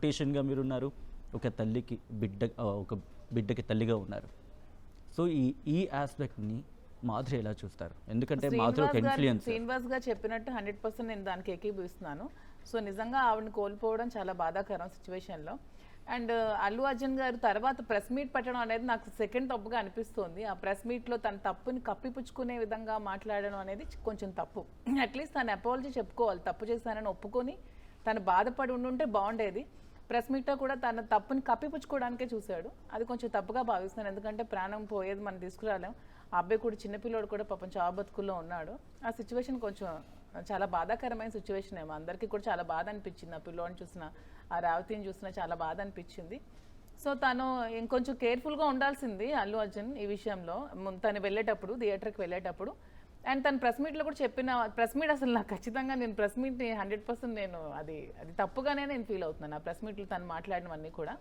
టేషన్గా మీరున్నారు, ఒక తల్లికి ఒక బిడ్డకి తల్లిగా ఉన్నారు. సో ఈ ఆస్పెక్ట్ని మాధురి ఎలా చూస్తారు? ఎందుకంటే మాధురి ఒక ఇన్ఫ్లుయెన్స్. శ్రీనివాస్ గారు చెప్పినట్టు 100% నేను దానికి ఏకీభవిస్తున్నాను. సో నిజంగా ఆవిడని కోల్పోవడం చాలా బాధాకరం సిచ్యువేషన్లో. అండ్ అల్లు అర్జున్ గారు తర్వాత ప్రెస్ మీట్ పెట్టడం అనేది నాకు సెకండ్ తప్పుగా అనిపిస్తుంది. ఆ ప్రెస్ మీట్లో తన తప్పుని కప్పిపుచ్చుకునే విధంగా మాట్లాడడం అనేది కొంచెం తప్పు. అట్లీస్ట్ తను అపాలజీ చెప్పుకోవాలి, తప్పు చేశానని ఒప్పుకొని తను బాధపడి ఉండుంటే బాగుండేది. ప్రెస్ మీట్లో కూడా తన తప్పుని కప్పిపుచ్చుకోవడానికే చూశాడు. అది కొంచెం తప్పుగా భావిస్తున్నాను. ఎందుకంటే ప్రాణం పోయేది మనం తీసుకురాలేం. ఆ అబ్బాయి కూడా చిన్నపిల్లోడు కూడా పాపం చావు బతుకుల్లో ఉన్నాడు. ఆ సిచ్యువేషన్ కొంచెం చాలా బాధాకరమైన సిచ్యువేషన్ ఏమో. అందరికీ కూడా చాలా బాధ అనిపించింది. ఆ పిల్లోని చూసిన, ఆ రేవతిని చూసినా చాలా బాధ అనిపించింది. సో తను ఇంకొంచెం కేర్ఫుల్గా ఉండాల్సింది అల్లు అర్జున్ ఈ విషయంలో. తను వెళ్ళేటప్పుడు, థియేటర్కి వెళ్ళేటప్పుడు. అండ్ తను ప్రెస్ మీట్లో కూడా చెప్పిన ప్రెస్ మీట్ అసలు నాకు ఖచ్చితంగా నేను ప్రెస్ మీట్ని 100% నేను అది తప్పుగానే నేను ఫీల్ అవుతున్నాను. ఆ ప్రెస్ మీట్లో తను మాట్లాడినవన్నీ కూడా